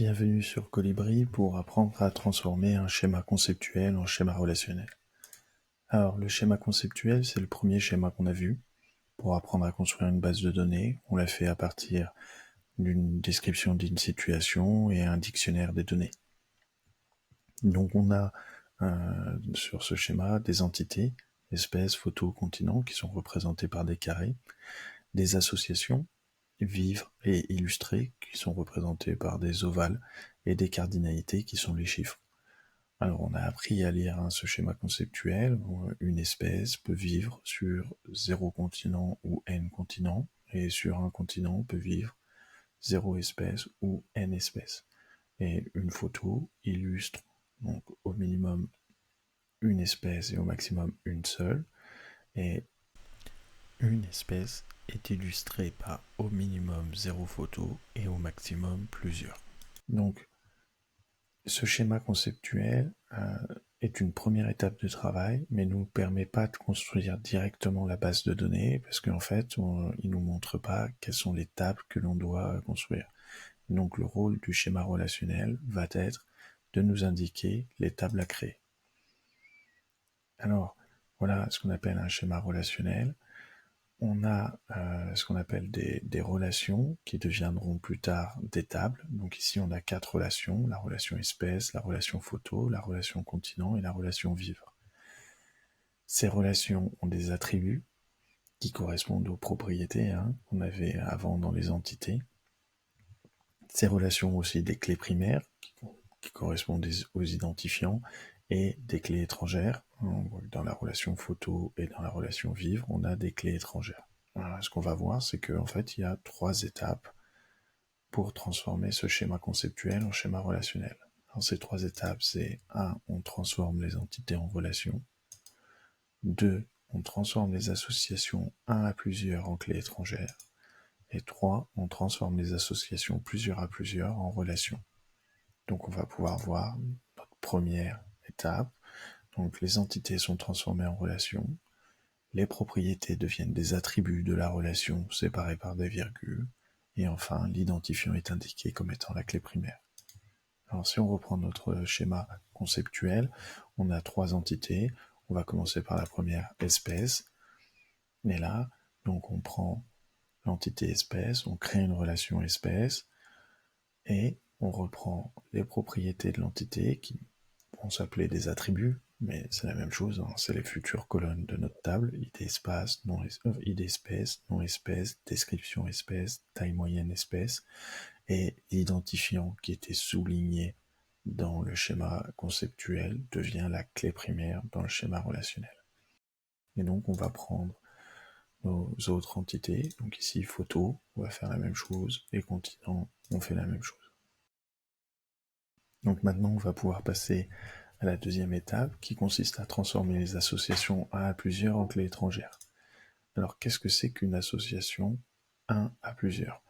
Bienvenue sur Colibri pour apprendre à transformer un schéma conceptuel en schéma relationnel. Alors, le schéma conceptuel, c'est le premier schéma qu'on a vu. Pour apprendre à construire une base de données, on l'a fait à partir d'une description d'une situation et un dictionnaire des données. Donc on a sur ce schéma des entités, espèces, photos, continents, qui sont représentés par des carrés, des associations, vivre et illustrer, qui sont représentés par des ovales, et des cardinalités, qui sont les chiffres. Alors on a appris à lire ce schéma conceptuel. Une espèce peut vivre sur 0 continent ou n continents, et sur un continent peut vivre 0 espèces ou n espèces. Et une photo illustre donc au minimum une espèce et au maximum une seule. Et une espèce est illustrée par au minimum 0 photos et au maximum plusieurs. Donc ce schéma conceptuel est une première étape de travail, mais ne nous permet pas de construire directement la base de données, parce qu'en fait, il ne nous montre pas quelles sont les tables que l'on doit construire. Donc le rôle du schéma relationnel va être de nous indiquer les tables à créer. Alors, voilà ce qu'on appelle un schéma relationnel. On a ce qu'on appelle des relations qui deviendront plus tard des tables. Donc ici, on a 4 relations: la relation espèce, la relation photo, la relation continent et la relation vivre. Ces relations ont des attributs qui correspondent aux propriétés qu'on avait avant dans les entités. Ces relations ont aussi des clés primaires qui correspondent aux identifiants et des clés étrangères. Dans la relation photo et dans la relation vivre, on a des clés étrangères. Alors, ce qu'on va voir, c'est qu'en fait, il y a 3 étapes pour transformer ce schéma conceptuel en schéma relationnel. Alors, ces 3 étapes, c'est 1, on transforme les entités en relations. 2, on transforme les associations 1 à plusieurs en clés étrangères. Et 3, on transforme les associations plusieurs à plusieurs en relations. Donc on va pouvoir voir notre première étape. Donc les entités sont transformées en relations. Les propriétés deviennent des attributs de la relation séparés par des virgules. Et enfin, l'identifiant est indiqué comme étant la clé primaire. Alors si on reprend notre schéma conceptuel, on a 3 entités. On va commencer par la première, espèce. Et là, donc on prend l'entité espèce, on crée une relation espèce, et on reprend les propriétés de l'entité qui vont s'appeler des attributs, mais c'est la même chose, c'est les futures colonnes de notre table: ID espace, ID espèce, nom espèce, description espèce, taille moyenne espèce, et l'identifiant qui était souligné dans le schéma conceptuel devient la clé primaire dans le schéma relationnel. Et donc on va prendre nos autres entités, donc ici photo, on va faire la même chose, et continent, on fait la même chose. Donc maintenant on va pouvoir passer à la deuxième étape, qui consiste à transformer les associations 1 à plusieurs en clés étrangères. Alors qu'est-ce que c'est qu'une association 1 à plusieurs?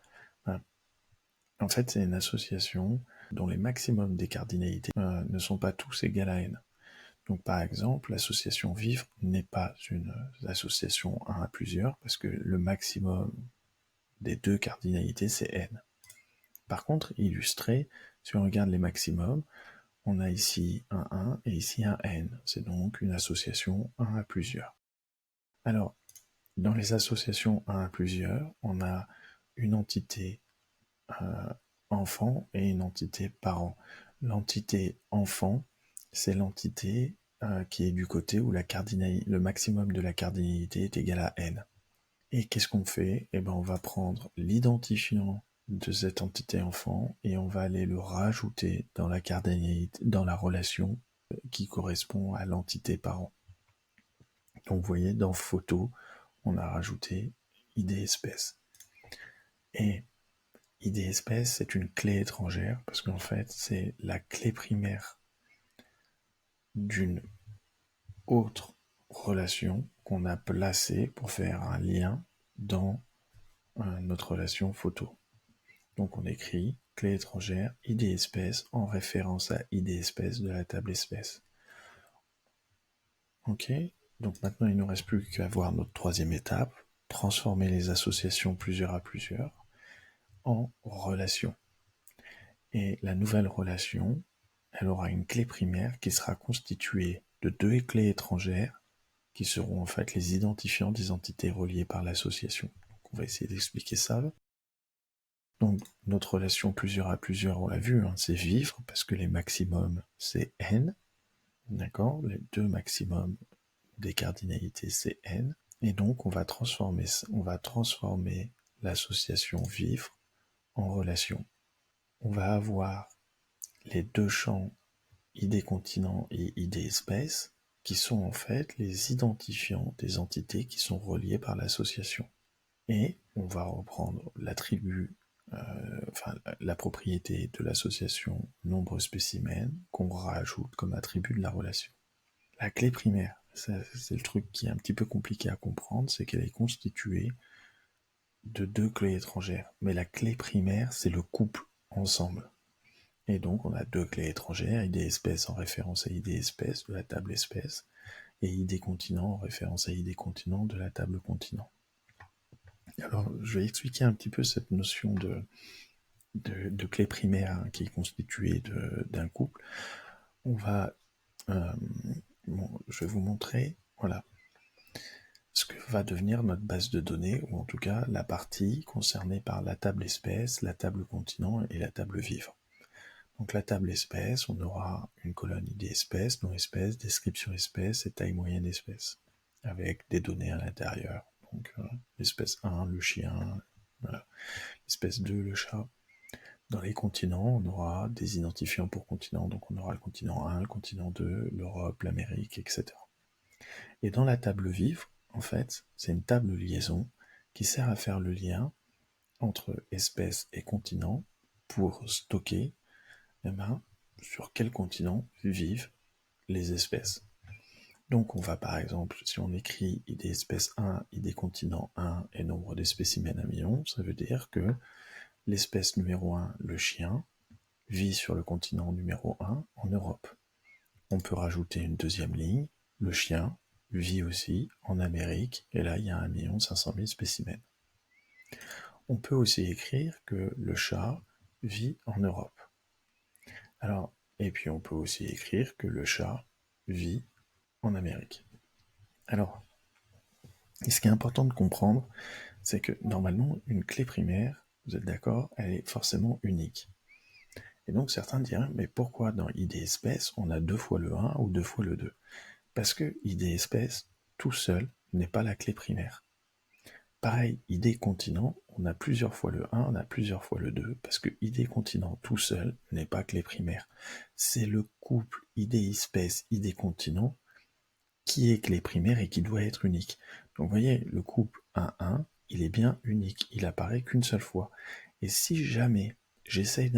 En fait, c'est une association dont les maximums des cardinalités ne sont pas tous égales à n. Donc par exemple, l'association vivre n'est pas une association 1 à plusieurs, parce que le maximum des 2 cardinalités, c'est n. Par contre, illustré, si on regarde les maximums, on a ici un 1 et ici un n. C'est donc une association 1 à plusieurs. Alors, dans les associations 1 à plusieurs, on a une entité enfant et une entité parent. L'entité enfant, c'est l'entité qui est du côté où le maximum de la cardinalité est égal à n. Et qu'est-ce qu'on fait? On va prendre l'identifiant de cette entité enfant et on va aller le rajouter dans la cardinalité, dans la relation qui correspond à l'entité parent. Donc vous voyez, dans photo, on a rajouté ID espèce. Et ID espèce, c'est une clé étrangère, parce qu'en fait, c'est la clé primaire d'une autre relation qu'on a placée pour faire un lien dans notre relation photo. Donc on écrit clé étrangère ID espèce en référence à ID espèce de la table espèce. Ok, donc maintenant il ne nous reste plus qu'à voir notre troisième étape: transformer les associations plusieurs à plusieurs en relations. Et la nouvelle relation, elle aura une clé primaire qui sera constituée de deux clés étrangères qui seront en fait les identifiants des entités reliées par l'association. On va essayer d'expliquer ça. Donc notre relation plusieurs à plusieurs, on l'a vu, hein, c'est vivre, parce que les maximums c'est n, d'accord? Les deux maximums des cardinalités c'est n, et donc on va transformer l'association vivre en relation. On va avoir les deux champs ID continent et ID espèce, qui sont en fait les identifiants des entités qui sont reliées par l'association. Et on va reprendre l'attribut, la propriété de l'association nombre spécimen qu'on rajoute comme attribut de la relation. La clé primaire, c'est le truc qui est un petit peu compliqué à comprendre, c'est qu'elle est constituée de deux clés étrangères. Mais la clé primaire, c'est le couple ensemble. Et donc on a deux clés étrangères, ID espèce en référence à ID espèce de la table espèce, et ID continent en référence à ID continent de la table continent. Alors je vais expliquer un petit peu cette notion de clé primaire, hein, qui est constituée d'un couple. On va, je vais vous montrer, voilà, ce que va devenir notre base de données, ou en tout cas la partie concernée par la table espèce, la table continent et la table vivre. Donc la table espèce, on aura une colonne ID espèce, nom espèce, description espèce et taille moyenne espèce, avec des données à l'intérieur. Donc l'espèce 1, le chien, voilà. L'espèce 2, le chat. Dans les continents, on aura des identifiants pour continent, donc on aura le continent 1, le continent 2, l'Europe, l'Amérique, etc. Et dans la table vivre, en fait, c'est une table de liaison qui sert à faire le lien entre espèce et continent pour stocker sur quel continent vivent les espèces. Donc on va par exemple, si on écrit ID espèce 1, ID continent 1 et nombre des spécimens 1 million, ça veut dire que l'espèce numéro 1, le chien, vit sur le continent numéro 1 en Europe. On peut rajouter une deuxième ligne, le chien vit aussi en Amérique, et là il y a 1 500 000 spécimens. On peut aussi écrire que le chat vit en Europe. Alors, et puis on peut aussi écrire que le chat vit en Amérique. Alors, ce qui est important de comprendre, c'est que normalement, une clé primaire, vous êtes d'accord, elle est forcément unique. Et donc certains diraient, mais pourquoi dans ID espèce, on a 2 fois le 1 ou 2 fois le 2? Parce que ID espèce, tout seul, n'est pas la clé primaire. Pareil, ID continent, on a plusieurs fois le 1, on a plusieurs fois le 2, parce que ID continent tout seul n'est pas clé primaire. C'est le couple ID espèce, ID continent qui est clé primaire et qui doit être unique. Donc vous voyez, le couple 1-1, il est bien unique, il apparaît qu'une seule fois. Et si jamais j'essaye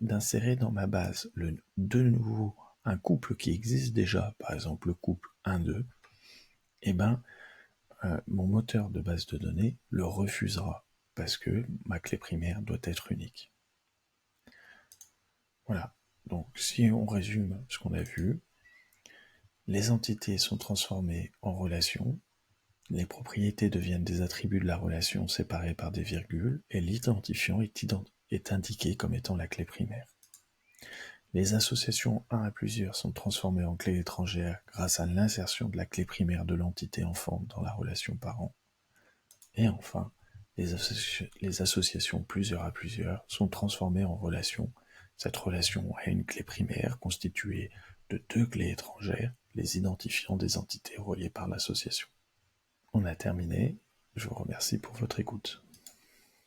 d'insérer dans ma base de nouveau un couple qui existe déjà, par exemple le couple 1-2, eh ben, mon moteur de base de données le refusera, parce que ma clé primaire doit être unique. Voilà, donc si on résume ce qu'on a vu, les entités sont transformées en relations, les propriétés deviennent des attributs de la relation séparés par des virgules, et l'identifiant est indiqué comme étant la clé primaire. Les associations 1 à plusieurs sont transformées en clés étrangères grâce à l'insertion de la clé primaire de l'entité enfant dans la relation parent. Et enfin, les associations plusieurs à plusieurs sont transformées en relations. Cette relation a une clé primaire constituée de 2 clés étrangères, les identifiants des entités reliées par l'association. On a terminé, je vous remercie pour votre écoute.